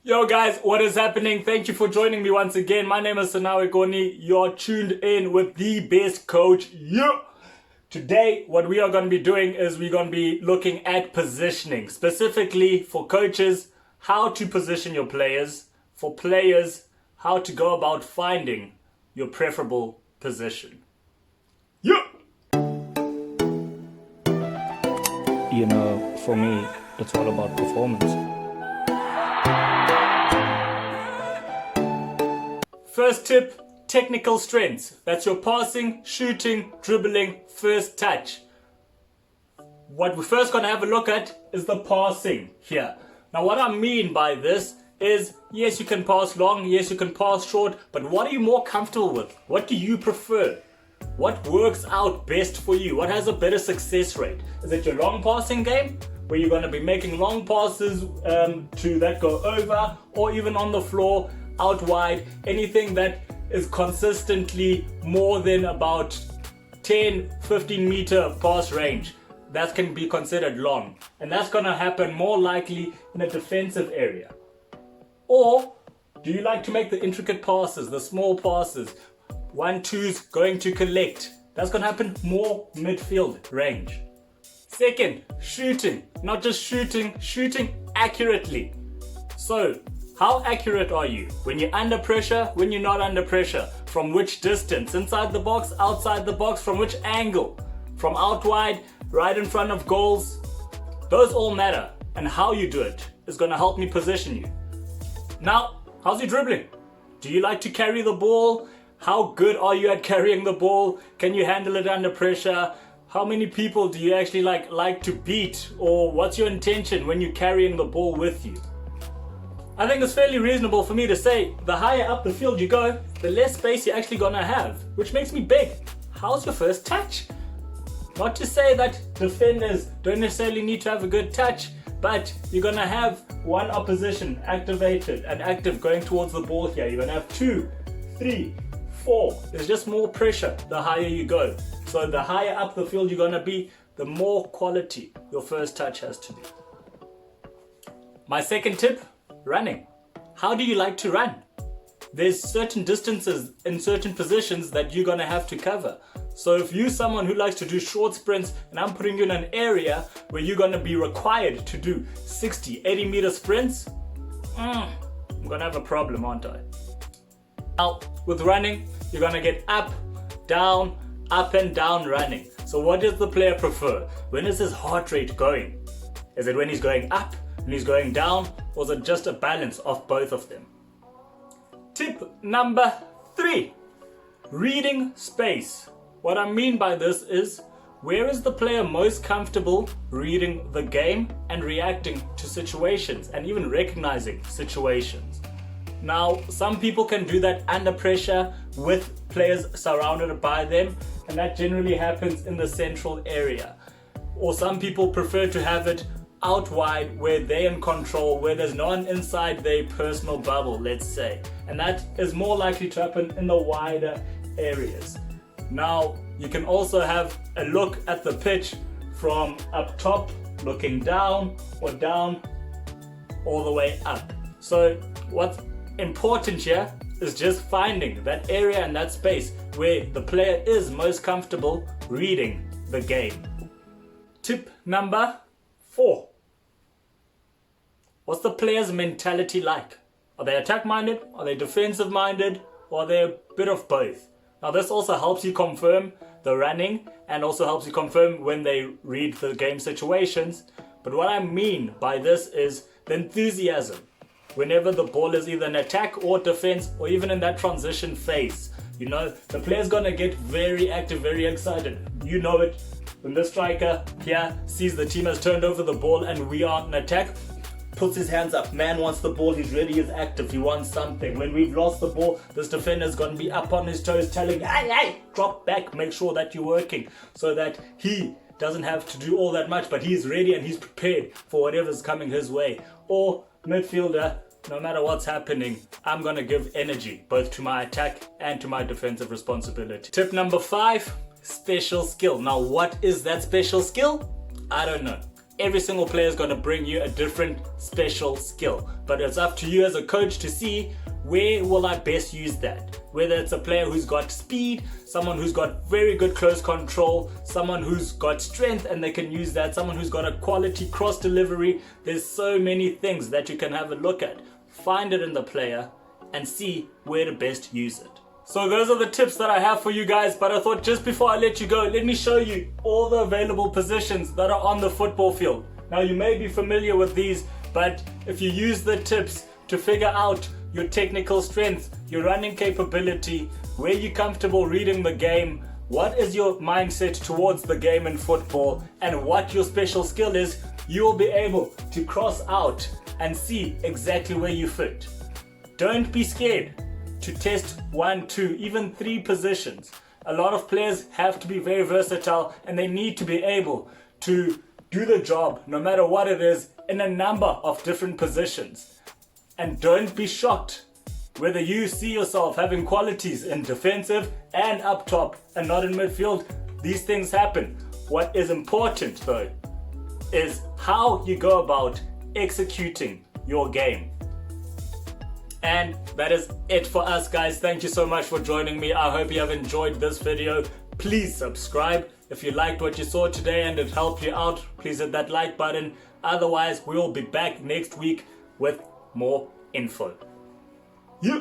Yo guys, what is happening? Thank you for joining me once again. My name is Sanawe Goni. You're tuned in with the best coach. Yeah. Today, what we are going to be doing is we're going to be looking at positioning. Specifically for coaches, how to position your players. For players, how to go about finding your preferable position. Yeah. You know, for me, it's all about performance. First tip, technical strengths. That's your passing, shooting, dribbling, first touch. What we're first going to have a look at is the passing here. Now what I mean by this is, yes, you can pass long, yes, you can pass short, but what are you more comfortable with? What do you prefer? What works out best for you? What has a better success rate? Is it your long passing game, where you're going to be making long passes to that go over, or even on the floor, out wide, anything that is consistently more than about 10-15 meter pass range? That can be considered long, and that's going to happen more likely in a defensive area. Or do you like to make the intricate passes, the small passes, 1-2s going to collect? That's going to happen more midfield range. Second, shooting. Not just shooting accurately. So, how accurate are you? When you're under pressure, when you're not under pressure? From which distance? Inside the box, outside the box? From which angle? From out wide, right in front of goals? Those all matter, and how you do it is going to help me position you. Now, how's your dribbling? Do you like to carry the ball? How good are you at carrying the ball? Can you handle it under pressure? How many people do you actually like to beat? Or what's your intention when you're carrying the ball with you? I think it's fairly reasonable for me to say the higher up the field you go, the less space you're actually gonna have, which makes me beg. How's your first touch? Not to say that defenders don't necessarily need to have a good touch, but you're gonna have one opposition activated and active going towards the ball here. You're gonna have 2, 3, 4. There's just more pressure the higher you go. So the higher up the field you're gonna be, the more quality your first touch has to be. My second tip, running. How do you like to run? There's certain distances in certain positions that you're gonna have to cover. So if you're someone who likes to do short sprints and I'm putting you in an area where you're gonna be required to do 60, 80 meter sprints, I'm gonna have a problem, aren't I? Now, with running, you're gonna get up, down, up and down running. So what does the player prefer? When is his heart rate going? Is it when he's going up, when he's going down, or is it just a balance of both of them? Tip number 3, reading space. What I mean by this is, where is the player most comfortable reading the game and reacting to situations and even recognizing situations? Now, some people can do that under pressure with players surrounded by them, and that generally happens in the central area. Or some people prefer to have it out wide where they're in control, where there's no one inside their personal bubble, let's say. And that is more likely to happen in the wider areas. Now, you can also have a look at the pitch from up top, looking down, or down all the way up. So what's important here is just finding that area and that space where the player is most comfortable reading the game. Tip number 4. What's the player's mentality like? Are they attack-minded? Are they defensive-minded? Or are they a bit of both? Now this also helps you confirm the running and also helps you confirm when they read the game situations. But what I mean by this is the enthusiasm. Whenever the ball is either in attack or defense, or even in that transition phase, you know, the player's gonna get very active, very excited. You know it. When the striker here sees the team has turned over the ball and we are in attack, puts his hands up. Man wants the ball, he's ready, he's active, he wants something. When we've lost the ball, this defender's gonna be up on his toes telling, hey, drop back, make sure that you're working, so that he doesn't have to do all that much, but he's ready and he's prepared for whatever's coming his way. Or midfielder, no matter what's happening, I'm gonna give energy both to my attack and to my defensive responsibility. Tip number 5, special skill. Now what is that special skill? I don't know. every single player is going to bring you a different special skill. But it's up to you as a coach to see where will I best use that. Whether it's a player who's got speed, someone who's got very good close control, someone who's got strength and they can use that, someone who's got a quality cross delivery. There's so many things that you can have a look at. Find it in the player and see where to best use it. So those are the tips that I have for you guys, but I thought just before I let you go, let me show you all the available positions that are on the football field. Now you may be familiar with these, but if you use the tips to figure out your technical strength, your running capability, where you're comfortable reading the game, what is your mindset towards the game in football, and what your special skill is, you will be able to cross out and see exactly where you fit. Don't be scared to test 1, 2, even 3 positions. A lot of players have to be very versatile and they need to be able to do the job, no matter what it is, in a number of different positions. And don't be shocked whether you see yourself having qualities in defensive and up top and not in midfield. These things happen. What is important though is how you go about executing your game. And that is it for us, guys. Thank you so much for joining me. I hope you have enjoyed this video. Please subscribe. If you liked what you saw today and it helped you out, please hit that like button. Otherwise, we will be back next week with more info. Yeah.